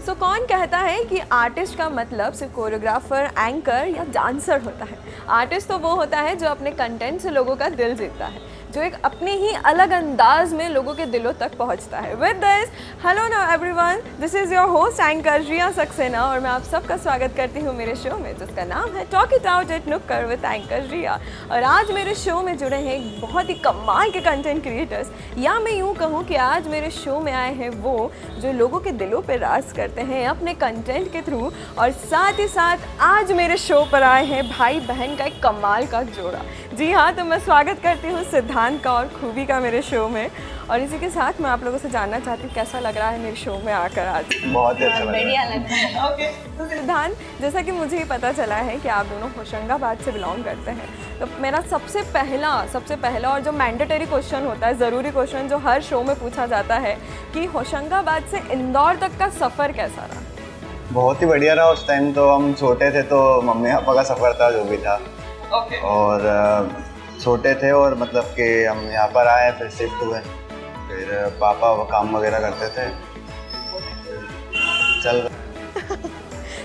सो कौन कहता है कि आर्टिस्ट का मतलब सिर्फ कोरियोग्राफर, एंकर या डांसर होता है? आर्टिस्ट तो वो होता है जो अपने कंटेंट से लोगों का दिल जीतता है, जो एक अपने ही अलग अंदाज में लोगों के दिलों तक पहुंचता है। With this, hello now everyone, this is your host anchor Riya Saxena और मैं आप सबका स्वागत करती हूँ मेरे शो में जिसका नाम है टॉक इट आउट एट नुक्कड़ विद एंकर रिया। और आज मेरे शो में जुड़े हैं एक बहुत ही कमाल के कंटेंट क्रिएटर्स, या मैं यूँ कहूँ कि आज मेरे शो में आए हैं वो जो लोगों के दिलों पर राज करते हैं अपने कंटेंट के थ्रू, और साथ ही साथ आज मेरे शो पर आए हैं भाई बहन का एक कमाल का जोड़ा। जी हाँ, तो मैं स्वागत करती हूँ सिद्धांत का और खूबी का मेरे शो में। और इसी के साथ मैं आप लोगों से जानना चाहती हूँ कैसा लग रहा है मेरे शो में आकर आज। बहुत ही अच्छा बढ़िया लग रहा है। ओके, तो सिद्धांत, जैसा कि मुझे ही पता चला है कि आप दोनों होशंगाबाद से बिलोंग करते हैं, तो मेरा सबसे पहला और जो मैंडेटरी क्वेश्चन होता है, ज़रूरी क्वेश्चन जो हर शो में पूछा जाता है कि होशंगाबाद से इंदौर तक का सफ़र कैसा रहा? बहुत ही बढ़िया रहा। उस टाइम तो हम छोटे थे तो मम्मी पापा का सफ़र था जो भी था। ओके। और छोटे थे और मतलब कि हम यहाँ पर आए, फिर शिफ्ट हुए, फिर पापा काम वगैरह करते थे, चल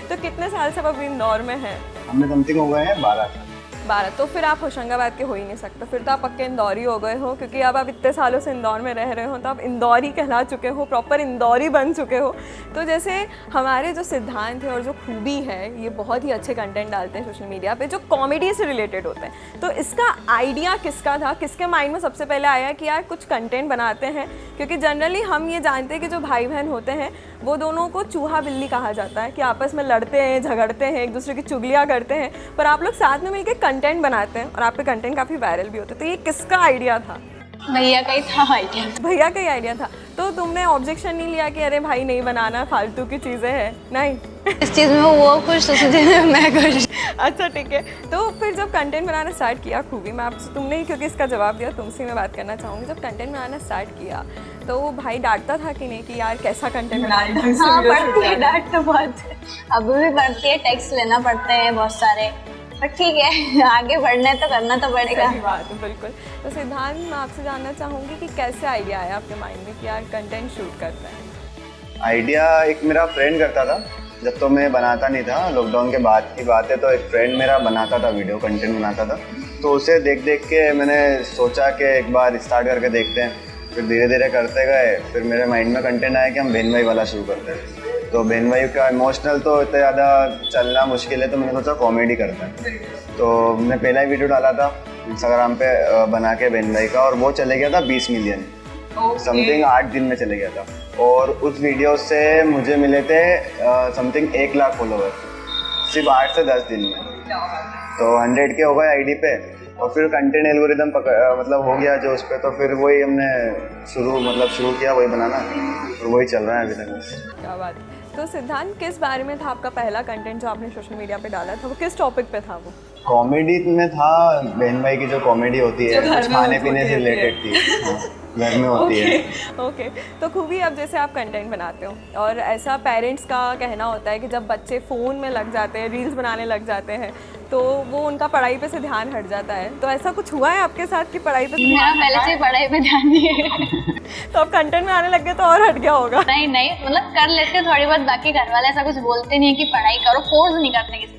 तो कितने साल से आप अभी इंदौर में हैं? हमें समथिंग हो गए हैं 12 साल। 12। तो फिर आप होशंगाबाद के हो ही नहीं सकते, फिर तो आप पक्के इंदौरी हो गए हो, क्योंकि अब आप इतने सालों से इंदौर में रह रहे हो तो आप इंदौरी कहला चुके हो, प्रॉपर इंदौरी बन चुके हो। तो जैसे हमारे जो सिद्धांत है और जो खूबी है, ये बहुत ही अच्छे कंटेंट डालते हैं सोशल मीडिया पे जो कॉमेडी से रिलेटेड होते हैं। तो इसका आइडिया किसका था, किसके माइंड में सबसे पहले आया कि यार कुछ कंटेंट बनाते हैं? क्योंकि जनरली हम ये जानते हैं कि जो भाई बहन होते हैं वो दोनों को चूहा बिल्ली कहा जाता है, कि आपस में लड़ते हैं, झगड़ते हैं, एक दूसरे की चुगलियाँ करते हैं, पर आप लोग साथ में मिलकर कंटेंट बनाते हैं और आपके कंटेंट काफ़ी वायरल भी होते हैं। तो ये किसका आइडिया था? भैया का ही था आइडिया। भैया का ही आइडिया था। तो तुमने ऑब्जेक्शन नहीं लिया कि अरे भाई नहीं बनाना, फालतू की चीज़ें हैं? नहीं, इस चीज़ में वो खुश, उस चीज़ में मैं खुश। अच्छा ठीक है। तो फिर जब कंटेंट बनाना स्टार्ट किया, खूबी मैं आपसे, तुमने ही क्योंकि इसका जवाब दिया, तुमसे मैं बात करना चाहूँगी। जब कंटेंट बनाना स्टार्ट किया तो भाई डांटता था कि नहीं कि यार कैसा कंटेंट बना रही है? हाँ, पढ़ती है, डांट तो बहुत है, अभी भी पढ़ती है, टेक्स्ट लेना पड़ते हैं बहुत सारे, पर ठीक है, आगे बढ़ना है तो करना तो पड़ेगा। सही बात है, बिल्कुल। तो सिद्धांत, मैं आपसे जानना चाहूँगी कि कैसे आइडिया आया आपके माइंड में कि यार कंटेंट शूट करते हैं? आइडिया एक मेरा फ्रेंड करता था, जब तो मैं बनाता नहीं था। लॉकडाउन के बाद की बात है, तो एक फ्रेंड मेरा बनाता था, वीडियो कंटेंट बनाता था, तो उसे देख देख के मैंने सोचा कि एक बार स्टार्ट करके देखते हैं। फिर धीरे धीरे करते गए, फिर मेरे माइंड में कंटेंट आया कि हम बहन भाई वाला शुरू करते हैं। तो बहन भाई का इमोशनल तो इतना ज़्यादा चलना मुश्किल है, तो मैंने सोचा कॉमेडी करते हैं। तो मैंने पहला ही वीडियो डाला था इंस्टाग्राम पे बना के बहन भाई का, और वो चले गया था 20 मिलियन समथिंग 8 दिन में चले गया था। और उस वीडियो से मुझे मिले थे समथिंग 1 लाख फॉलोवर सिर्फ 8 से 10 दिन में। तो 100 के हो गए आईडी पे, और फिर कंटेंट एल्गोरिदम मतलब हो गया जो उस पर, तो फिर वही हमने शुरू किया वही बनाना, और वही चल रहा है अभी तक। क्या बात है। तो सिद्धांत, किस बारे में था आपका पहला कंटेंट जो आपने सोशल मीडिया पे डाला था? वो किस टॉपिक पे था? वो कॉमेडी में था, बहन भाई की जो कॉमेडी होती है, कुछ खाने पीने से रिलेटेड थी, घर में होती है। ओके। तो खूबी, अब जैसे आप कंटेंट बनाते हो और ऐसा पेरेंट्स का कहना होता है कि जब बच्चे फ़ोन में लग जाते हैं, रील्स बनाने लग जाते हैं, तो वो उनका पढ़ाई पे से ध्यान हट जाता है। तो ऐसा कुछ हुआ है आपके साथ कि पढ़ाई पे? मेरा पहले से पढ़ाई पे ध्यान नहीं है। तो अब कंटेंट में आने लग गए तो और हट गया होगा? नहीं, मतलब कर लेते थोड़ी बहुत, बाकी घर वाले ऐसा कुछ बोलते नहीं है कि पढ़ाई करो, फोर्स नहीं करते किसी।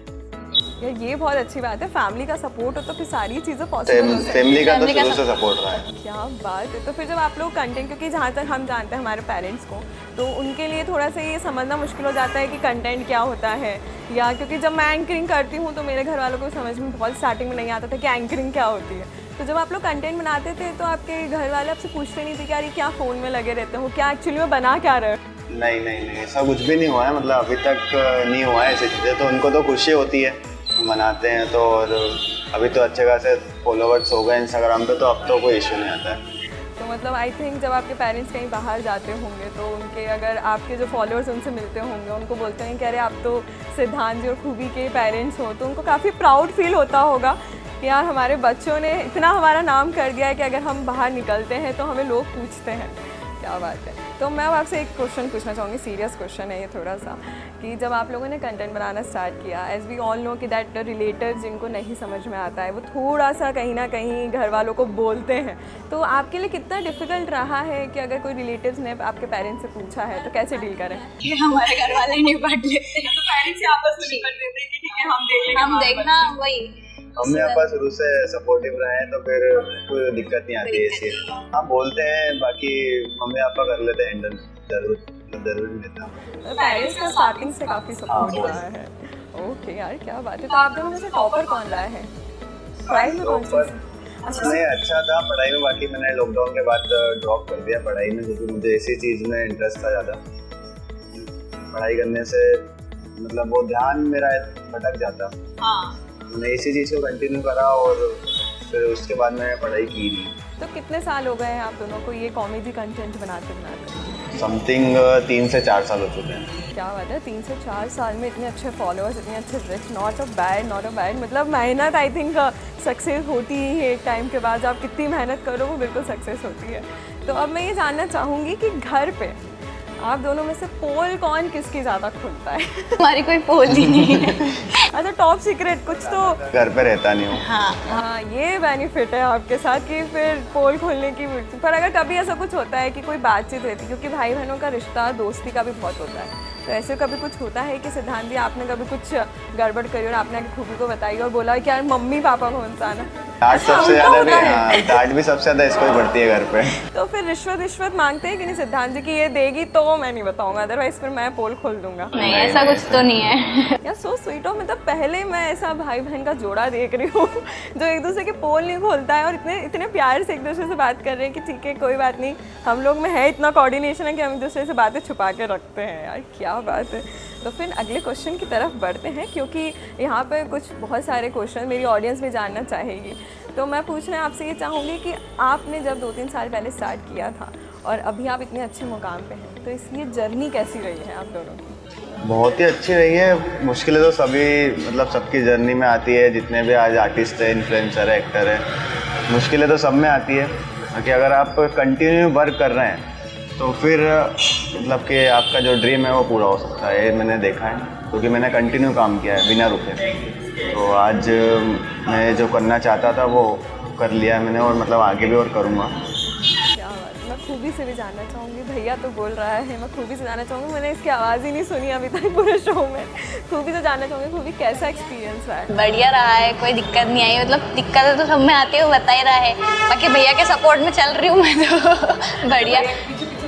यार ये बहुत अच्छी बात है, फैमिली का सपोर्ट हो तो फिर सारी चीज़ें पॉसिबल हो सकती हैं। फैमिली का तो शुरू से सपोर्ट रहा है। क्या बात है। तो फिर जब आप लोग कंटेंट, क्योंकि जहाँ तक हम जानते हैं हमारे पेरेंट्स को, तो उनके लिए थोड़ा सा ये समझना मुश्किल हो जाता है कि कंटेंट क्या होता है, या क्योंकि जब मैं एंकरिंग करती हूँ तो मेरे घर वालों को समझ में बहुत स्टार्टिंग में नहीं आता था कि एंकरिंग क्या होती है। तो जब आप लोग कंटेंट बनाते थे तो आपके घर वाले आपसे पूछते नहीं थे कि यार ये क्या फ़ोन में लगे रहते हो, क्या एक्चुअली में बना क्या रहे हो? नहीं, ऐसा कुछ भी नहीं हुआ है, मतलब अभी तक नहीं हुआ है ऐसी चीज़ें। तो उनको तो खुशी होती है, मनाते हैं तो, और अभी तो अच्छे खासे फॉलोवर्स हो गए इंस्टाग्राम पे, तो अब तो कोई इशू नहीं आता है। तो मतलब आई थिंक जब आपके पेरेंट्स कहीं बाहर जाते होंगे तो उनके, अगर आपके जो फॉलोअर्स उनसे मिलते होंगे, उनको बोलते हैं कि अरे आप तो सिद्धांत जी और खूबी के पेरेंट्स हो, तो उनको काफ़ी प्राउड फील होता होगा कि यार हमारे बच्चों ने इतना हमारा नाम कर दिया है कि अगर हम बाहर निकलते हैं तो हमें लोग पूछते हैं। क्या बात है। तो मैं अब आपसे एक क्वेश्चन पूछना चाहूँगी, सीरियस क्वेश्चन है ये थोड़ा सा, कि जब आप लोगों ने कंटेंट बनाना स्टार्ट किया, एज वी ऑल नो कि दैट रिलेटिव्स जिनको नहीं समझ में आता है वो थोड़ा सा कहीं ना कहीं घर वालों को बोलते हैं, तो आपके लिए कितना डिफ़िकल्ट रहा है कि अगर कोई रिलेटिव्स ने आपके पेरेंट्स से पूछा है तो कैसे डील करें? ये हमारे घर वाले नहीं पढ़ लेते, तो पेरेंट्स आपस में निपट लेते हैं कि ठीक है हम देख लेंगे, हम देखना वही। मम्मी पापा शुरू से सपोर्टिव रहे हैं तो फिर कोई दिक्कत नहीं आती है ऐसी। हाँ बोलते हैं, बाकी मम्मी पापा कर लेते हैं हैंडल, जरूर नहीं लेता। पेरेंट्स का स्टार्टिंग से काफ़ी सपोर्ट रहा है। ओके यार क्या बात है। तो आप दोनों में से टॉपर कौन रहा है पढ़ाई में? कौन सा? नहीं अच्छा था पढ़ाई में, बाकी मैंने लॉकडाउन के बाद ड्रॉप कर दिया पढ़ाई में, क्योंकि मुझे ऐसी चीज़ में इंटरेस्ट था ज़्यादा। पढ़ाई करने से मतलब वो ध्यान मेरा भटक जाता। हाँ मैंने इसी चीज़ को कंटिन्यू करा और फिर उसके बाद मैंने पढ़ाई की नहीं। तो कितने साल हो गए हैं आप दोनों को ये कॉमेडी कंटेंट बनाते बनाते? समथिंग 3 से 4 साल हो चुके हैं। क्या बात है, 3 से 4 साल में इतने अच्छे फॉलोअर्स, इतने अच्छे रिच, नॉट अ बैड मतलब मेहनत आई थिंक सक्सेस होती ही है एक टाइम के बाद। आप कितनी मेहनत करो वो बिल्कुल सक्सेस होती है। तो अब मैं ये जानना चाहूँगी कि घर पे आप दोनों में से पोल कौन किसकी ज़्यादा खुलता है? हमारी कोई पोल ही नहीं है। अच्छा टॉप सीक्रेट कुछ तो? घर पे रहता नहीं हूँ। हाँ ये बेनिफिट है आपके साथ कि फिर पोल खोलने की। पर अगर कभी ऐसा कुछ होता है कि कोई बातचीत रहती है, क्योंकि भाई बहनों का रिश्ता दोस्ती का भी बहुत होता है, तो ऐसे कभी कुछ होता है कि सिद्धांत जी आपने कभी कुछ गड़बड़ करी और आपने आगे खूबी को बताई और बोला कि यार मम्मी पापा कौन सा ना? डांट सबसे ज़्यादा भी, हाँ डांट भी सबसे ज़्यादा इसको ही पड़ती है घर पे। तो फिर रिश्वत मांगते हैं कि नहीं सिद्धांत जी की ये देगी तो मैं नहीं बताऊंगा, अदरवाइज फिर मैं पोल खोल दूंगा? नहीं ऐसा कुछ तो नहीं है। यार सो स्वीट हो, मतलब पहले मैं ऐसा भाई बहन का जोड़ा देख रही हूँ जो एक दूसरे के पोल नहीं खोलता है और इतने प्यार से एक दूसरे से बात कर रहे हैं कि ठीक है कोई बात नहीं, हम लोग में है इतना कोऑर्डिनेशन है कि हम एक दूसरे से बातें छुपा के रखते हैं। यार क्या बात है। तो फिर अगले क्वेश्चन की तरफ बढ़ते हैं, क्योंकि यहाँ पे कुछ बहुत सारे क्वेश्चन मेरी ऑडियंस भी जानना चाहेगी। तो मैं पूछना आपसे ये चाहूँगी कि आपने जब 2-3 साल पहले स्टार्ट किया था और अभी आप इतने अच्छे मुकाम पे हैं, तो इसलिए जर्नी कैसी रही है आप दोनों की? बहुत ही अच्छी रही है। मुश्किलें तो सभी मतलब सबकी जर्नी में आती है, जितने भी आज आर्टिस्ट है, इन्फ्लुएंसर है, एक्टर है, मुश्किलें तो सब में आती है। कि अगर आप कंटिन्यू वर्क कर रहे हैं तो फिर मतलब कि आपका जो ड्रीम है वो पूरा हो सकता है। ये मैंने देखा है क्योंकि मैंने कंटिन्यू काम किया है बिना रुके। तो आज मैं जो करना चाहता था वो कर लिया है मैंने, और मतलब आगे भी और करूँगा। क्या बात है। मैं खूबी से भी जानना चाहूँगी, भैया तो बोल रहा है, मैं खूबी से जानना चाहूँगी, मैंने इसकी आवाज़ ही नहीं सुनी अभी तक पूरे शो में। खूबी से जानना चाहूँगी, खूबी कैसा एक्सपीरियंस रहा है? बढ़िया रहा है, कोई दिक्कत नहीं आई। मतलब दिक्कत तो सब में आती है, वो बता ही रहा है। बाकी भैया के सपोर्ट में चल रही हूँ मैं तो बढ़िया,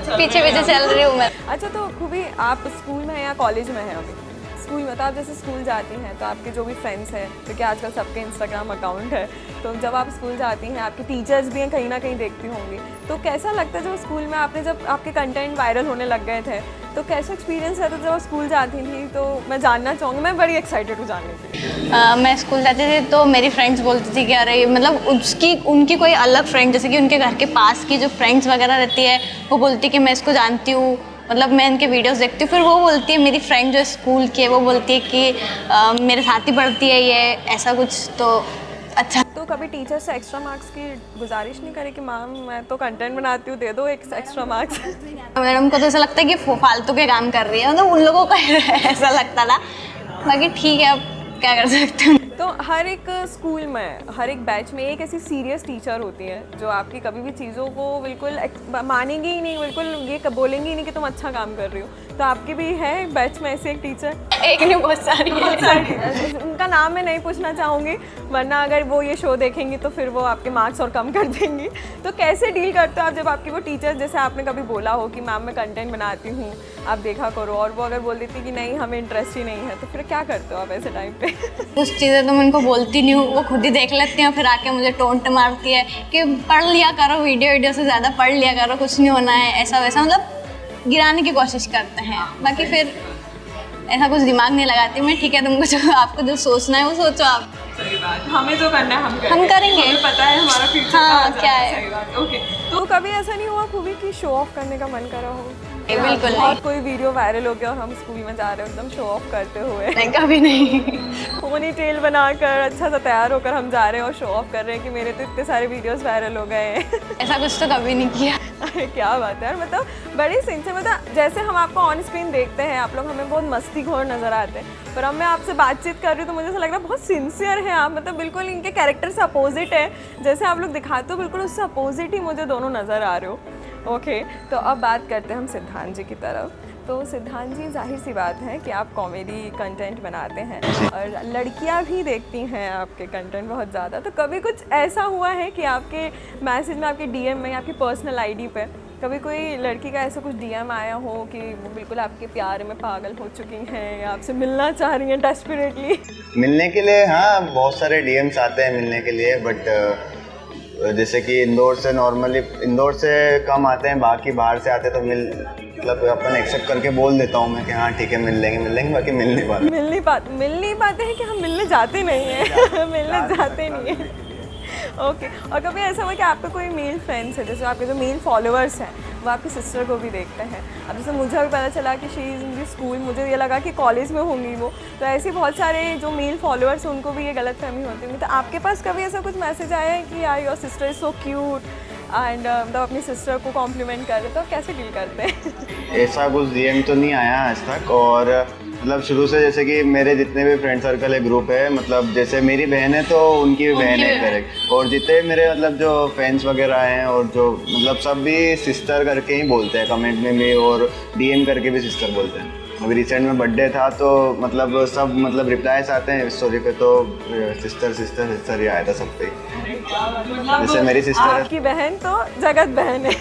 पीछे चल रही हूँ मैं। अच्छा तो खूबी आप स्कूल में हैं या कॉलेज में हैं अभी? स्कूल में। तो आप जैसे स्कूल जाती हैं तो आपके जो भी फ्रेंड्स हैं, क्योंकि आजकल सबके इंस्टाग्राम अकाउंट है, तो जब आप स्कूल जाती हैं आपके टीचर्स भी हैं, कहीं ना कहीं देखती होंगी, तो कैसा लगता है जब स्कूल में आपने जब आपके कंटेंट वायरल होने लग गए थे, तो कैसा एक्सपीरियंस रहता जब स्कूल जाती थी? तो मैं जानना चाहूँगी, मैं बड़ी एक्साइटेड हूँ जानने के लिए। मैं स्कूल जाती थी तो मेरी फ्रेंड्स बोलती थी कि अरे मतलब उनकी कोई अलग फ्रेंड, जैसे कि उनके घर के पास की जो फ्रेंड्स वगैरह रहती है, वो बोलती कि मैं इसको जानती हूँ, मतलब मैं इनके वीडियोस देखती हूँ। फिर वो बोलती है, मेरी फ्रेंड जो स्कूल की है वो बोलती है कि मेरे साथ ही पढ़ती है ये, ऐसा कुछ। तो अच्छा। तो कभी टीचर से एक्स्ट्रा मार्क्स की गुजारिश नहीं करे कि मैम मैं तो कंटेंट बनाती हूँ, दे दो एक एक्स्ट्रा मार्क्स? मैडम को तो ऐसा लगता है कि फालतू के काम कर रही है, मतलब उन लोगों को ऐसा लगता था। बाकी ठीक है, अब क्या कर सकते हैं। तो हर एक स्कूल में, हर एक बैच में एक ऐसी सीरियस टीचर होती है जो आपकी कभी भी चीज़ों को बिल्कुल मानेंगी ही नहीं, बिल्कुल ये बोलेंगी ही नहीं कि तुम अच्छा काम कर रही हो। तो आपकी भी है बैच में ऐसी एक टीचर? एक नहीं, बहुत सारी है। उनका नाम मैं नहीं पूछना चाहूँगी, वरना अगर वो ये शो देखेंगी तो फिर वो आपके मार्क्स और कम कर देंगी। तो कैसे डील करते हो आप जब आपकी वो टीचर, जैसे आपने कभी बोला हो कि मैम मैं कंटेंट बनाती हूँ आप देखा करो, और वो अगर बोल देती कि नहीं हमें इंटरेस्ट ही नहीं है, तो फिर क्या करते हो आप ऐसे टाइम पे? कुछ चीज़ें तो मैं उनको बोलती नहीं हूँ, वो खुद ही देख लेती हैं, फिर आके मुझे टोंट मारती है कि पढ़ लिया करो, वीडियो से ज़्यादा पढ़ लिया करो, कुछ नहीं होना है, ऐसा वैसा, मतलब गिराने की कोशिश करते हैं। बाकी फिर ऐसा कुछ दिमाग नहीं लगाती मैं। ठीक है, तुमको जो आपको जो सोचना है वो सोचो आप। सही बात, हमें जो करना है हम करेंगे, हमें पता है हमारा फ्यूचर हाँ क्या है। सही बात। ओके, तो कभी ऐसा नहीं हुआ खूबी कि शो ऑफ करने का मन करा हो? बिल्कुल नहीं। बहुत कोई वीडियो वायरल हो गया और हम स्कूल में जा रहे हैं एकदम शो ऑफ करते हुए, नहीं कभी नहीं। पोनी टेल बनाकर अच्छा सा तैयार होकर हम जा रहे हैं और शो ऑफ कर रहे हैं कि मेरे तो इतने सारे वीडियोस वायरल हो गए हैं। ऐसा कुछ तो कभी नहीं किया। अरे क्या बात है यार, मतलब बड़ी सिंसियर, मतलब जैसे हम आपको ऑन स्क्रीन देखते हैं आप लोग हमें बहुत मस्तीखोर नज़र आते हैं, पर अब मैं आपसे बातचीत कर रही हूँ तो मुझे ऐसा लग रहा है बहुत सिंसियर है आप, मतलब बिल्कुल इनके कैरेक्टर से अपोजिट है, जैसे आप लोग दिखाते हो बिल्कुल उससे अपोजिट ही मुझे दोनों नज़र आ रहे हो। ओके, तो अब बात करते हैं हम सिद्धांत जी की तरफ। तो सिद्धांत जी, जाहिर सी बात है कि आप कॉमेडी कंटेंट बनाते हैं और लड़कियां भी देखती हैं आपके कंटेंट बहुत ज़्यादा, तो कभी कुछ ऐसा हुआ है कि आपके मैसेज में, आपके डीएम में, आपकी पर्सनल आईडी पे कभी कोई लड़की का ऐसा कुछ डीएम आया हो कि वो बिल्कुल आपके प्यार में पागल हो चुकी हैं या आपसे मिलना चाह रही हैं डेस्परेटली? मिलने के लिए हाँ, बहुत सारे डीएम्स आते हैं मिलने के लिए, बट जैसे कि इंदौर से कम आते हैं, बाकी बाहर से आते तो मतलब अपन एक्सेप्ट करके बोल देता हूँ मैं कि हाँ ठीक है मिल लेंगे, बाकी मिल नहीं पाते हैं कि हम मिलने जाते नहीं हैं। मिलने जाते नहीं हैं। ओके, और कभी ऐसा हुआ कि आपके कोई मेल फ्रेंड्स है, जैसे आपके जो मेल फॉलोअर्स हैं वो आपकी सिस्टर को भी देखते हैं? अब जैसे मुझे अभी पता चला कि she is in the school, मुझे ये लगा कि कॉलेज में होंगी वो, तो ऐसे बहुत सारे जो मेल फॉलोअर्स हैं उनको भी ये गलतफहमी होती होंगी, तो आपके पास कभी ऐसा कुछ मैसेज आया है कि यार your sister is so cute and मतलब अपनी सिस्टर को कॉम्प्लीमेंट कर रहे, तो आप कैसे डील करते हैं? ऐसा कुछ डीएम तो नहीं आया आज तक, और मतलब शुरू से जैसे कि मेरे जितने भी फ्रेंड सर्कल है, ग्रुप है, मतलब जैसे मेरी बहन है तो उनकी भी बहन है, करेक्ट, और जितने मेरे मतलब जो फैंस वगैरह हैं और जो मतलब सब भी सिस्टर करके ही बोलते हैं कमेंट में भी, और डीएम करके भी सिस्टर बोलते हैं। अभी रिसेंट में बर्थडे था तो मतलब सब मतलब रिप्लाईस आते हैं स्टोरी पे, तो सिस्टर ही आया था सब पे। जैसे मेरी सिस्टर है, आपकी बहन तो जगत बहन है।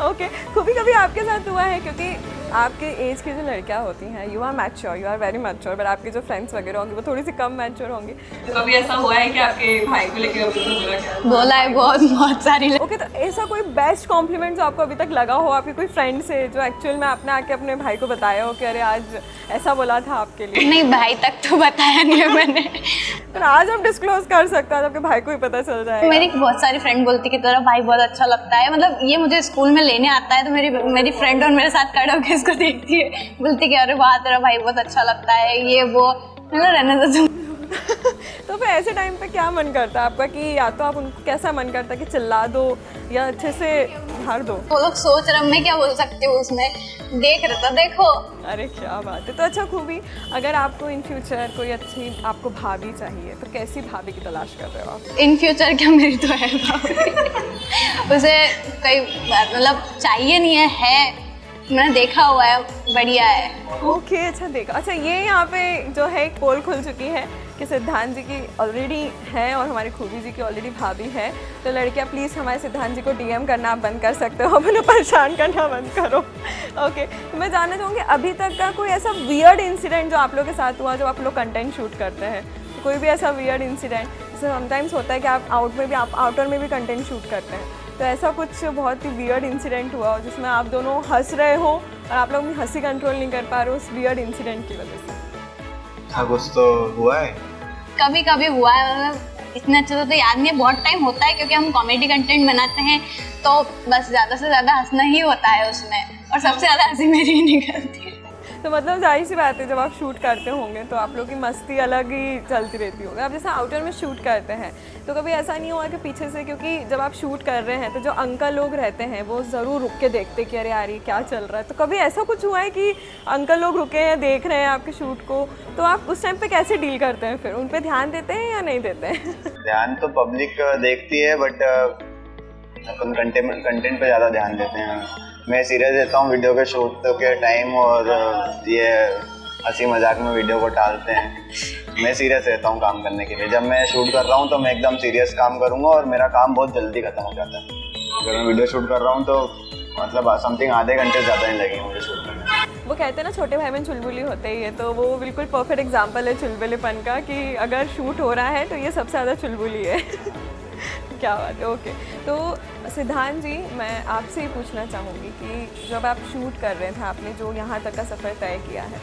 ओके, कभी आपके साथ हुआ है, क्योंकि आपके एज की जो लड़कियां होती हैं, you are mature, you are very mature, but आपके जो फ्रेंड्स वगैरह होंगे वो थोड़ी सी कम मैच्योर होंगी, तो कभी ऐसा हुआ है कि आपके भाई को लेकर बोला है बहुत सारी। ओके, तो ऐसा कोई बेस्ट कॉम्प्लीमेंट जो आपको अभी तक लगा हो आपके कोई फ्रेंड से, जो एक्चुअल में आपने आके अपने भाई को बताया हो कि अरे आज ऐसा बोला था आपके लिए? नहीं, भाई तक तो बताया नहीं है मैंने। पर आज हम डिस्क्लोज कर सकते हैं, आपके भाई को ही पता चल जाएगा। मेरी बहुत सारी फ्रेंड बोलती कि तेरा भाई बहुत अच्छा लगता है, मतलब ये मुझे स्कूल में लेने आता है तो मेरी फ्रेंड और मेरे साथ खड़ा होकर इसको देखती है, बोलती कि अरे वाह तेरा भाई बहुत अच्छा लगता है, ये वो, मतलब रहने दो तुम। तो फिर ऐसे टाइम पे क्या मन करता है आपका, कि या तो आप उनको कैसा मन करता है कि चिल्ला दो या अच्छे से झाड़ दो? वो लोग सोच रहे, मैं क्या बोल सकती हूँ उसमें, देख रहे तो देखो। अरे क्या बात है। तो अच्छा खूबी, अगर आपको इन फ्यूचर कोई अच्छी आपको भाभी चाहिए तो कैसी भाभी की तलाश कर रहे हो आप? इन फ्यूचर क्या, मेरी तो है भाभी। उसे कोई मतलब चाहिए नहीं है, मैंने देखा हुआ है, बढ़िया है। ओके, अच्छा देखा। अच्छा, ये यहाँ पे जो है एक पोल खुल चुकी है कि सिद्धांत जी की ऑलरेडी है और हमारी खूबी जी की ऑलरेडी भाभी है, तो लड़कियाँ प्लीज़ हमारे सिद्धांत जी को डीएम करना आप बंद कर सकते हो, अपने परेशान करना बंद करो। ओके, तो मैं जानना चाहूँगी अभी तक का कोई ऐसा वियर्ड इंसिडेंट जो आप लोगों के साथ हुआ, जब आप लोग कंटेंट शूट करते हैं, तो कोई भी ऐसा वियर्ड इंसिडेंट, जैसे समटाइम्स होता है कि आप आउटर में भी कंटेंट शूट करते हैं, तो ऐसा कुछ बहुत ही वियर्ड इंसिडेंट हुआ हो जिसमें आप दोनों हंस रहे हो और आप लोग अपनी हंसी कंट्रोल नहीं कर पा रहे हो उस वियर्ड इंसिडेंट की वजह से? हाँ, कुछ तो हुआ है, कभी कभी हुआ है, मतलब इतना अच्छा तो याद नहीं है, बहुत टाइम होता है क्योंकि हम कॉमेडी कंटेंट बनाते हैं तो बस ज़्यादा से ज़्यादा हंसना ही होता है उसमें, और सबसे ज़्यादा हंसी मेरी ही निकलती है। तो मतलब जाहिर सी बात है जब आप शूट करते होंगे तो आप लोग की मस्ती अलग ही चलती रहती होगी। आप जैसे आउटर में शूट करते हैं तो कभी ऐसा नहीं हुआ कि पीछे से, क्योंकि जब आप शूट कर रहे हैं तो जो अंकल लोग रहते हैं वो ज़रूर रुक के देखते कि अरे यार ये क्या चल रहा है, तो कभी ऐसा कुछ हुआ है कि अंकल लोग रुके हैं देख रहे हैं आपके शूट को, तो आप उस टाइम पे कैसे डील करते हैं? फिर उन पर ध्यान देते हैं या नहीं देते हैं? ध्यान तो पब्लिक देखती है, बट अपन कंटेंट पे ज़्यादा ध्यान देते हैं। मैं सीरियस रहता हूँ वीडियो के शूट के टाइम, और ये हंसी मजाक में वीडियो को टालते हैं। मैं सीरियस रहता हूँ काम करने के लिए, जब मैं शूट कर रहा हूँ तो मैं एकदम सीरियस काम करूँगा और मेरा काम बहुत जल्दी खत्म हो जाता है। अगर मैं वीडियो शूट कर रहा हूँ तो मतलब समथिंग आधे घंटे ज़्यादा नहीं लगेंगे मुझे शूट करने में। वो कहते हैं ना छोटे भाई बहन चुलबुली होते ही है, तो वो बिल्कुल परफेक्ट एग्जाम्पल है चुलबुलेपन का, कि अगर शूट हो रहा है तो ये सबसे ज़्यादा चुलबुली है। क्या बात है। ओके, तो सिद्धांत जी मैं आपसे ही पूछना चाहूँगी कि जब आप शूट कर रहे थे, आपने जो यहाँ तक का सफ़र तय किया है,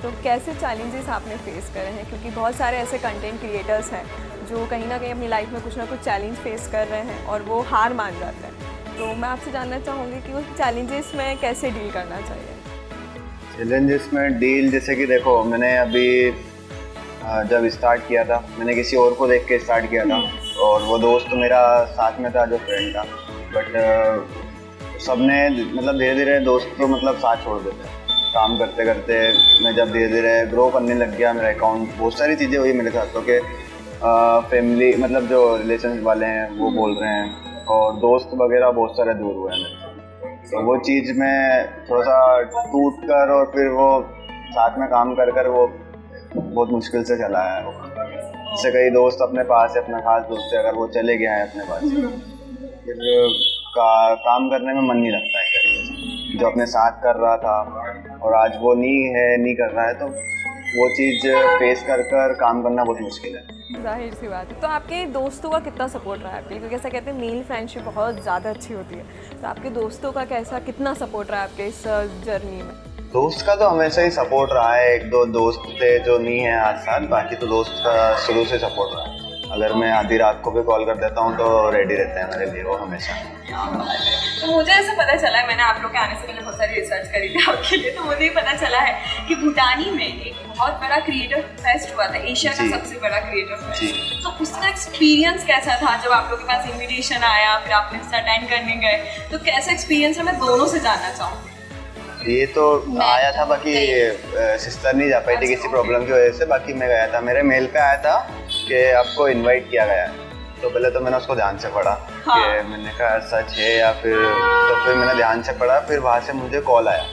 तो कैसे चैलेंजेस आपने फेस करे हैं? क्योंकि बहुत सारे ऐसे कंटेंट क्रिएटर्स हैं जो कहीं ना कहीं अपनी लाइफ में कुछ ना कुछ चैलेंज फेस कर रहे हैं और वो हार मान जाते हैं। तो मैं आपसे जानना चाहूँगी कि उस चैलेंजेस में कैसे डील करना चाहिए। चैलेंजेस में डील, जैसे कि देखो मैंने अभी जब स्टार्ट किया था मैंने किसी और को देख के स्टार्ट किया था, और वो दोस्त मेरा साथ में था जो फ्रेंड था, बट सबने मतलब धीरे धीरे दोस्त तो मतलब साथ छोड़ देते। काम करते करते मैं जब धीरे धीरे ग्रो करने लग गया, मेरा अकाउंट, बहुत सारी चीज़ें हुई मेरे साथ, तो कि फैमिली मतलब जो रिलेशन वाले हैं वो बोल रहे हैं, और दोस्त वगैरह बहुत सारे दूर हुए हैं मेरे से। तो वो चीज़ में थोड़ा सा टूट कर और फिर वो साथ में काम कर कर वो बहुत मुश्किल से चला है। जैसे कई दोस्त अपने पास है, अपना खास दोस्त है, अगर वो चले गया है अपने पास, फिर काम करने में मन नहीं लगता है तरीके से, जो अपने साथ कर रहा था और आज वो नहीं कर रहा है, तो वो चीज़ फेस कर कर काम करना बहुत मुश्किल है। जाहिर सी बात है। तो आपके दोस्तों का कितना सपोर्ट रहा है आपके लिए, क्योंकि ऐसा कहते हैं मेल फ्रेंडशिप बहुत ज़्यादा अच्छी होती है, तो आपके दोस्तों का कितना सपोर्ट रहा है आपके इस जर्नी में? दोस्त का तो हमेशा ही सपोर्ट रहा है। एक दो दोस्त थे जो नहीं है आज साथ, बाकी तो दोस्त का शुरू से सपोर्ट रहा है। अगर मैं आधी रात को भी कॉल कर देता हूँ तो रेडी रहते हैं मेरे लिए वो हमेशा। तो मुझे ऐसा पता चला है, मैंने आप लोग के आने से पहले बहुत सारी रिसर्च करी थी आपके लिए, तो मुझे पता चला है कि भूटानी में एक बहुत बड़ा क्रिएटर फेस्ट हुआ था, एशिया का सबसे बड़ा क्रिएटर फेस्ट। तो उसका एक्सपीरियंस कैसा था जब आप लोग के पास इन्विटेशन आया, फिर आपने उसे अटेंड करने गए, तो कैसा एक्सपीरियंस है, मैं दोनों से जानना चाहूँगी। ये तो आया था, बाकी सिस्टर नहीं जा पाई थी किसी प्रॉब्लम की वजह से, बाकी मैं गया था। मेरे मेल पे आया था कि आपको इनवाइट किया गया है, तो पहले तो मैंने उसको ध्यान से पढ़ा कि मैंने कहा सच है या फिर, तो फिर मैंने ध्यान से पढ़ा। फिर वहाँ से मुझे कॉल आया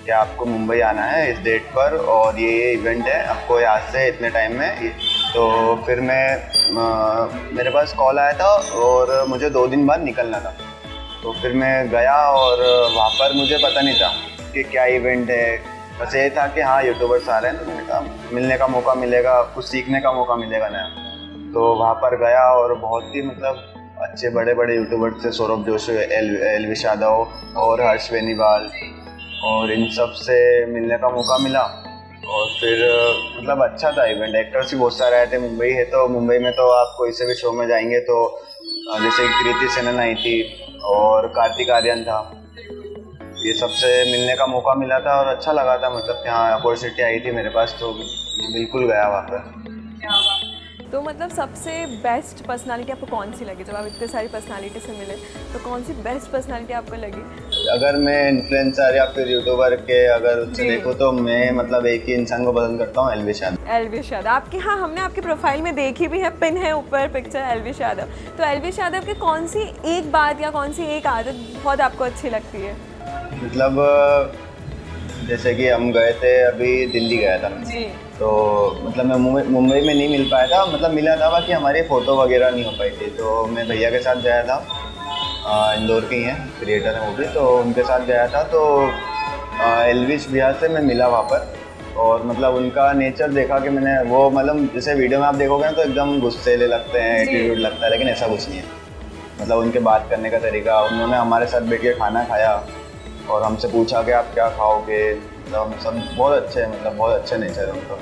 कि आपको मुंबई आना है इस डेट पर, और ये इवेंट है आपको यहाँ से इतने टाइम में। तो फिर मेरे पास कॉल आया था और मुझे 2 दिन बाद निकलना था, तो फिर मैं गया और वहाँ पर मुझे पता नहीं था कि क्या इवेंट है। बस ये था कि हाँ यूट्यूबर्स आ रहे हैं, तो मैंने कहा मिलने का मौका मिलेगा, कुछ सीखने का मौका मिलेगा नया। तो वहाँ पर गया और बहुत ही मतलब अच्छे बड़े बड़े यूट्यूबर्स थे, सौरभ जोशी, एलविश यादव और हर्ष बेनीवाल, और इन सब से मिलने का मौका मिला। और फिर मतलब अच्छा था इवेंट। एक्टर्स भी बहुत सारे आए थे। मुंबई है तो मुंबई में तो आप कोई से भी शो में जाएंगे तो जैसे कृति सेनन आई थी और कार्तिक आर्यन था, ये सबसे मिलने का मौका मिला था और अच्छा लगा था। मतलब कि हाँ अपॉर्चुनिटी आई थी मेरे पास, तो बिल्कुल गया वहाँ पर। तो मतलब सबसे बेस्ट पर्सनालिटी आपको कौन सी लगी? जब आप इतने सारी पर्सनालिटी से मिले तो कौन सी बेस्ट पर्सनालिटी आपको लगी? अगर मैं इन्फ्लुएंसर या फिर यूट्यूबर के अगर उससे देखूँ तो मैं मतलब एक ही इंसान को पसंद करता हूँ, एलविश यादव। एलविश यादव आपकी, हाँ हमने आपकी प्रोफाइल में देखी भी है, पिन है ऊपर पिक्चर एलविश यादव। तो एलविश यादव की कौन सी एक बात या कौन सी एक आदत बहुत आपको अच्छी लगती है? मतलब जैसे कि हम गए थे, अभी दिल्ली गया था जी, तो मतलब मैं मुंबई में नहीं मिल पाया था, मतलब मिला था बाकी हमारी फ़ोटो वगैरह नहीं हो पाई थी। तो मैं भैया के साथ गया था, इंदौर के ही हैं, क्रिएटर हैं वो भी, तो उनके साथ गया था। तो एलविश भैया से मैं मिला वहाँ पर, और मतलब उनका नेचर देखा कि मैंने वो मतलब जैसे वीडियो में आप देखोगे ना तो एकदम गुस्सेले लगते हैं, एटीट्यूड लगता है, लेकिन ऐसा कुछ नहीं है। मतलब उनके बात करने का तरीका, उन्होंने हमारे साथ बैठ के खाना खाया और हमसे पूछा कि आप क्या खाओगे, मतलब हम सब बहुत अच्छे हैं, मतलब बहुत अच्छे नेचर है उनका।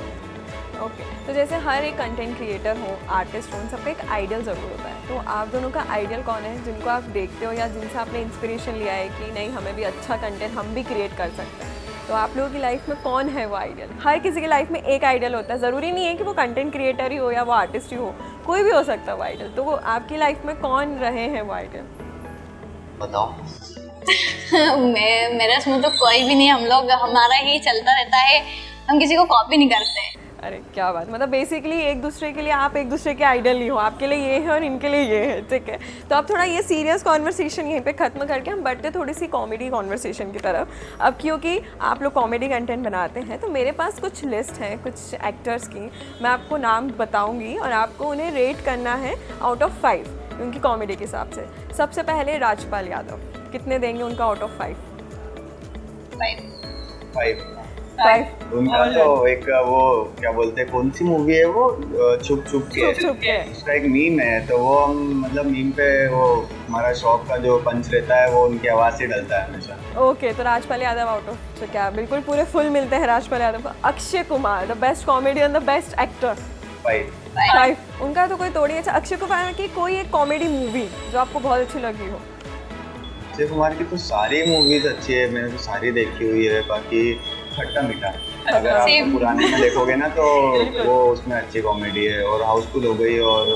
ओके तो जैसे हर एक कंटेंट क्रिएटर हो, आर्टिस्ट हो, उन सबका एक आइडियल ज़रूर होता है। तो आप दोनों का आइडियल कौन है जिनको आप देखते हो या जिनसे आपने इंस्पिरेशन लिया है कि नहीं हमें भी अच्छा कंटेंट हम भी क्रिएट कर सकते हैं? तो आप लोगों की लाइफ में कौन है वो आइडियल? हर किसी की लाइफ में एक आइडियल होता है, ज़रूरी नहीं है कि वो कंटेंट क्रिएटर ही हो या वो आर्टिस्ट ही हो, कोई भी हो सकता है वो आइडियल। तो वो आपकी लाइफ में कौन रहे हैं वो आइडियल? बताओ। मेरे इसमें तो कोई भी नहीं, हम लोग हमारा ही चलता रहता है, हम किसी को कॉपी नहीं करते। अरे क्या बात, मतलब बेसिकली एक दूसरे के लिए आप एक दूसरे के आइडल नहीं हो, आपके लिए ये है और इनके लिए ये है, ठीक है। तो अब थोड़ा ये सीरियस कॉन्वर्सेशन यहीं पे ख़त्म करके हम बढ़ते थोड़ी सी कॉमेडी कॉन्वर्सेशन की तरफ। अब क्योंकि आप लोग कॉमेडी कंटेंट बनाते हैं तो मेरे पास कुछ लिस्ट है कुछ एक्टर्स की, मैं आपको नाम बताऊँगी और आपको उन्हें रेट करना है आउट ऑफ 5 उनकी कॉमेडी के हिसाब से। सबसे पहले राजपाल यादव, कितने देंगे उनका आउट ऑफ 5? 5। उनका तो एक वो क्या बोलते हैं, कौन सी मूवी है वो, छुप छुप के, उसका एक मीम है, तो वो हम मतलब मीम पे वो हमारा शॉप का जो पंच रहता है वो उनकी आवाज़ से डलता है हमेशा। ओके तो राजपाल यादव आउट ऑफ, तो क्या बिल्कुल पूरे फुल मिलते हैं Rajpal Yadav. Akshay Kumar, the best comedian, the best actor, 5। उनका तो कोई तोड़ी। अच्छा अक्षय कुमार की कोई एक कॉमेडी मूवी जो आपको बहुत अच्छी लगी हो? अक्षय कुमार की तो सारी मूवीज अच्छी है, मैंने तो सारी देखी हुई है। बाकी खट्टा मीठा अगर आप Same. पुराने में देखोगे ना तो वो उसमें अच्छी कॉमेडी है, और हाउसफुल हो गई और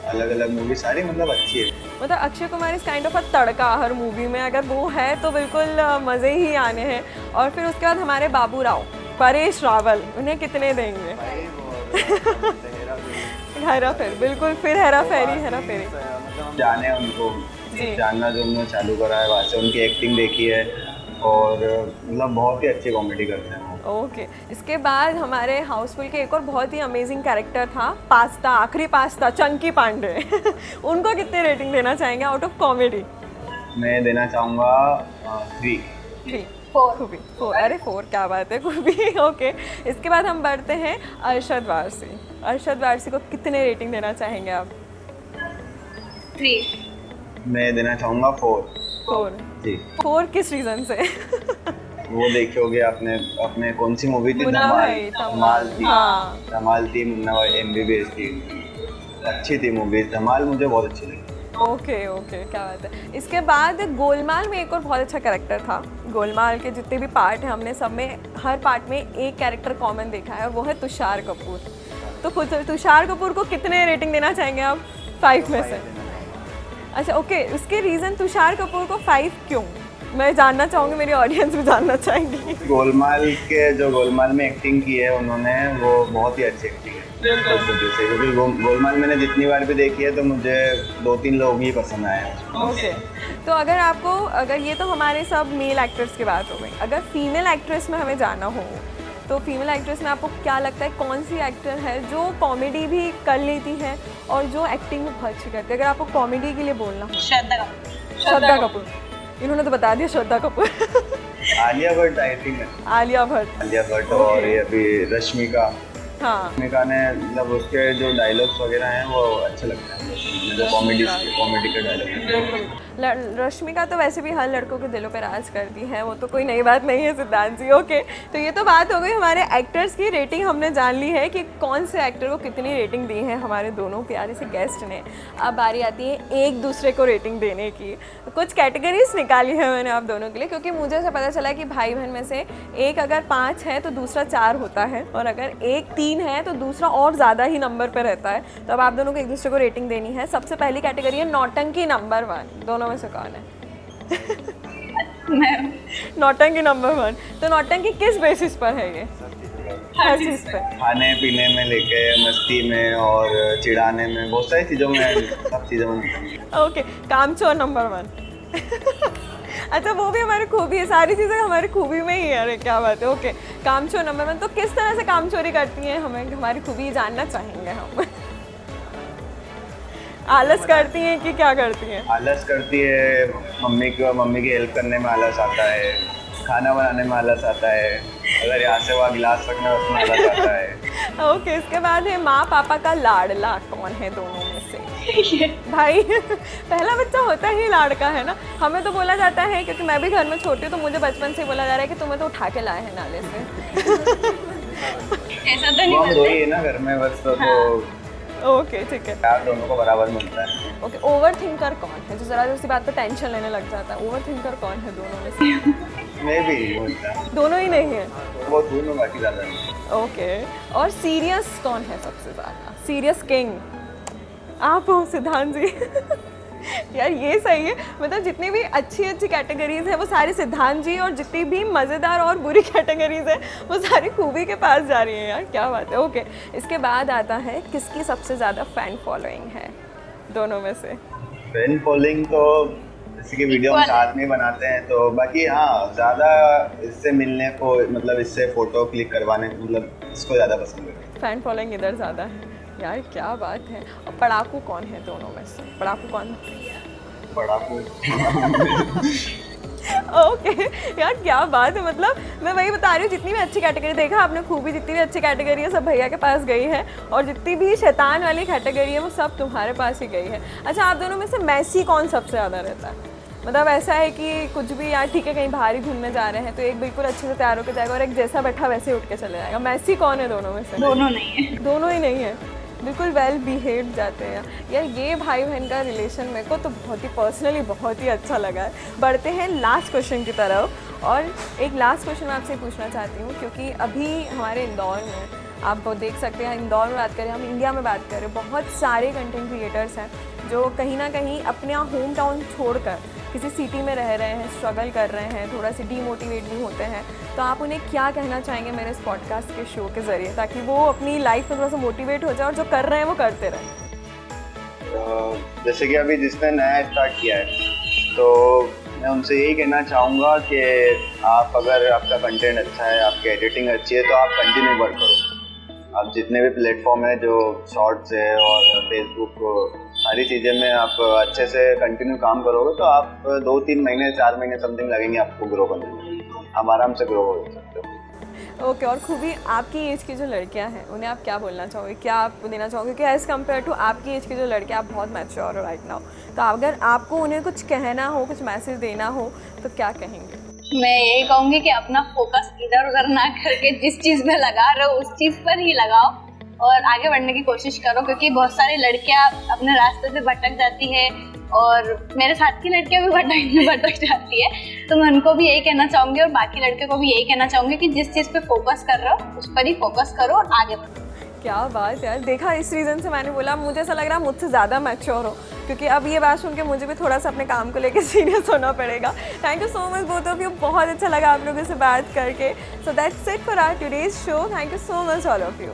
अलग अलग मूवी सारी मतलब अच्छी है। मतलब अक्षय कुमार इस kind of a tadka her movie में, अगर वो है तो बिल्कुल मज़े ही आने हैं। और फिर उसके बाद हमारे बाबू राव, परेश रावल, उन्हें कितने देंगे? हेरा फेरी, बिल्कुल, फिर हेरा फेरी। मतलब जाने उनको, जी। जानना जो उन्होंने चालू करा है, वहाँ से उनकी एक्टिंग देखी है और मतलब बहुत ही अच्छी कॉमेडी करते हैं वो। ओके, इसके बाद हमारे हाउसफुल के एक और बहुत ही अमेजिंग कैरेक्टर था पास्ता, आखिरी पास्ता, चंकी पांडे। उनको कितने रेटिंग देना चाहेंगे आउट ऑफ कॉमेडी? मैं देना चाहूँगा 3। 3, 4, अरे 4, क्या बात है, खूबी। ओके, इसके बाद हम बढ़ते हैं अरशद वारसी। अरशद वारसी को कितने रेटिंग देना चाहेंगे आप? 3। मैं देना चाहूँगा 4। 4। जी। 4 किस रीज़न से? वो देखी होगी आपने, अपने कौन सी मूवी थी? मुन्ना भाई, धमाल थी। हाँ। धमाल थी, मुन्ना भाई MBBS थी, अच्छी थी मूवी। धमाल मुझे बहुत अच्छी लगी। ओके, क्या बात है। इसके बाद गोलमाल में एक और बहुत अच्छा कैरेक्टर था। गोलमाल के जितने भी पार्ट हैं, हमने सब में हर पार्ट में एक कैरेक्टर कॉमन देखा है, और वो है तुषार कपूर। तो खुद तुषार कपूर को कितने रेटिंग देना चाहेंगे आप 5 में से? अच्छा, ओके, उसके रीज़न तुषार कपूर को 5 क्यों? मैं जानना चाहूँगी, मेरी ऑडियंस भी जानना चाहेंगी। गोलमाल के जो गोलमाल में एक्टिंग की है उन्होंने, वो बहुत ही अच्छी एक्टिंग है उस वजह से, क्योंकि गोलमाल मैंने जितनी बार भी देखी है तो मुझे 2-3 लोग ही पसंद आए हैं। ओके, तो अगर ये तो हमारे सब मेल एक्टर्स की बात हो गई, अगर फीमेल एक्ट्रेस में हमें जाना हो तो फीमेल एक्ट्रेस में आपको क्या लगता है कौन सी एक्टर है जो कॉमेडी भी कर लेती है और जो एक्टिंग भी बहुत अच्छी करती है? अगर आपको कॉमेडी के लिए बोलना हो। श्रद्धा कपूर, इन्होंने तो बता दिया, श्रद्धा कपूर। आलिया भट्ट आई थिंक, आलिया भट्ट, और ये अभी रश्मिका। हाँ, रश्मिका ने मतलब उसके जो डायलॉग्स वगैरह हैं वो अच्छे लगते हैं, जो कॉमेडी के डायलॉग हैं। बिल्कुल। रश्मिका तो वैसे भी हर लड़कों के दिलों पर राज करती है, वो तो कोई नई बात नहीं है सिद्धांत जी। ओके, तो ये तो बात हो गई हमारे एक्टर्स की। रेटिंग हमने जान ली है कि कौन से एक्टर को कितनी रेटिंग दी है हमारे दोनों प्यारे से गेस्ट ने। अब बारी आती है एक दूसरे को रेटिंग देने की। कुछ कैटेगरीज निकाली है मैंने आप दोनों के लिए, क्योंकि मुझे ऐसा पता चला कि भाई बहन में से एक अगर 5 है तो दूसरा 4 होता है, और अगर एक 3 है तो दूसरा और ज़्यादा ही नंबर पर रहता है। तो अब आप दोनों को एक दूसरे को रेटिंग देनी है। सबसे पहली कैटेगरी है नौटंकी नंबर 1। दोनों में से कौन है? नौटंकी नंबर 1। तो नौटंकी किस बेसिस पर है ये? हर चीज़ पर, खाने पीने में लेके मस्ती में और चिढ़ाने में, बहुत सारी चीज़ों में, सब चीज़ों में। ओके, कामचोर नंबर 1। अच्छा, वो भी हमारी खूबी है, सारी चीज़ें हमारी खूबी में ही है। अरे क्या बात है। ओके, कामचोर नंबर 1। तो किस तरह से कामचोरी करती हैं, हमें हमारी खूबी जानना चाहेंगे हम। आलस करती हैं कि क्या करती हैं? आलस करती है, मम्मी की हेल्प करने में आलस आता है, खाना बनाने में आलस आता है, अगर यहाँ से वहाँ गिलास रखना है उसमें आलस आता है। ओके, इसके बाद है माँ पापा का लाडला कौन है दोनों में से? भाई, पहला बच्चा होता ही लाड़का है ना। हमें तो बोला जाता है, क्योंकि मैं भी घर में छोटी हूँ, तो मुझे बचपन से बोला जा रहा है कि तुम्हें तो उठा के लाए हैं नाले से। ऐसा तो नहीं हम दो ही है ना घर में बस, तो ओके, ठीक है। प्यार दोनों को बराबर मिलता है। ओके, ओवर थिंकर कौन है जो ज़रा सी बात पे टेंशन लेने लग जाता है? ओवर थिंकर कौन है दोनों में से? मैं भी बोलता हूँ, दोनों ही नहीं है। बहुत दूर में, बाकी ज़्यादा नहीं। ओके, और सीरियस कौन है सबसे ज़्यादा? सीरियस किंग आप हो सिद्धांत जी। यार ये सही है, मतलब जितनी भी अच्छी कैटेगरीज है वो सारी सिद्धांत जी, और जितनी भी मज़ेदार और बुरी कैटेगरीज है वो सारी खूबी के पास जा रही है। यार क्या बात है। ओके, इसके बाद आता है किसकी सबसे ज़्यादा फ़ैन फॉलोइंग है दोनों में से? फैन फॉलोइंग तो जैसे कि वीडियो हम साथ में बनाते हैं, तो बाकी हाँ ज़्यादा इससे मिलने को, मतलब इससे फ़ोटो क्लिक करवाने, मतलब इसको ज़्यादा पसंद है। फ़ैन फॉलोइंग इधर ज़्यादा है। यार क्या बात है। और पढ़ाकू कौन है दोनों में से? पढ़ाकू कौन? पढ़ाकू। ओके, यार क्या बात है। मतलब मैं वही बता रही हूँ, जितनी भी अच्छी कैटेगरी देखा आपने, खूबी जितनी भी अच्छी कैटेगरी है सब भैया के पास गई है, और जितनी भी शैतान वाली कैटेगरी है वो सब तुम्हारे पास ही गई है। अच्छा, आप दोनों में से मैसी कौन सबसे ज़्यादा रहता है? मतलब ऐसा है कि कुछ भी, यार ठीक है कहीं बाहर ही घूमने जा रहे हैं तो एक बिल्कुल अच्छे से तैयार होकर जाएगा और एक जैसा बैठा वैसे ही उठ के चले जाएगा। मैसी कौन है दोनों में से? दोनों नहीं है। दोनों ही नहीं है। बिल्कुल वेल बिहेव्ड जाते हैं यार। ये भाई बहन का रिलेशन मेरे को तो बहुत ही पर्सनली बहुत ही अच्छा लगा है। बढ़ते हैं लास्ट क्वेश्चन की तरफ, और एक लास्ट क्वेश्चन मैं आपसे पूछना चाहती हूँ, क्योंकि अभी हमारे इंदौर में आप वो देख सकते हैं, इंदौर में बात करें, हम इंडिया में बात करें, बहुत सारे कंटेंट क्रिएटर्स हैं जो कहीं ना कहीं अपने होम टाउन छोड़कर किसी सिटी में रह रहे हैं, स्ट्रगल कर रहे हैं, थोड़ा सी डीमोटिवेट भी होते हैं। तो आप उन्हें क्या कहना चाहेंगे मेरे इस पॉडकास्ट के शो के ज़रिए, ताकि वो अपनी लाइफ में थोड़ा सा मोटिवेट हो जाए और जो कर रहे हैं वो करते रहें? जैसे कि अभी जिसने नया स्टार्ट किया है, तो मैं उनसे यही कहना चाहूँगा कि आप अगर आपका कंटेंट अच्छा है, आपकी एडिटिंग अच्छी है, तो आप कंटिन्यू वर्क करो। आप जितने भी प्लेटफॉर्म है, जो शॉर्ट्स है और फेसबुक, सारी चीज़ें में आप अच्छे से कंटिन्यू काम करोगे तो आप 2-3 महीने 4 महीने समथिंग लगेंगे आपको ग्रो करने में। आप आराम से ग्रो हो सकते हो। ओके, और खूबी आपकी एज की जो लड़कियां हैं उन्हें आप क्या बोलना चाहोगे, क्या आप देना चाहोगे कि एज़ कम्पेयर टू आपकी एज की जो लड़कियां, आप बहुत मैच्योर हो राइट नाउ, तो अगर आपको उन्हें कुछ कहना हो, कुछ मैसेज देना हो तो क्या कहेंगे? मैं यही कहूँगी कि अपना फोकस इधर उधर ना करके जिस चीज़ में लगा रहे हो उस चीज़ पर ही लगाओ और आगे बढ़ने की कोशिश करो, क्योंकि बहुत सारी लड़कियां अपने रास्ते से भटक जाती है और मेरे साथ की लड़कियां भी भटक जाती है। तो मैं उनको भी यही कहना चाहूँगी और बाकी लड़के को भी यही कहना चाहूँगी कि जिस चीज़ पे फोकस कर रहे हो उस पर ही फोकस करो और आगे बढ़ो। क्या बात यार, देखा, इस रीज़न से मैंने बोला मुझे ऐसा लग रहा है मुझसे ज़्यादा मैच्योर हो, क्योंकि अब ये बात सुन के मुझे भी थोड़ा सा अपने काम को लेकर सीरियस होना पड़ेगा। Thank you so much both of you, बहुत अच्छा लगा आप लोगों से बात करके। So that's it for our today's show. Thank you so much all of you.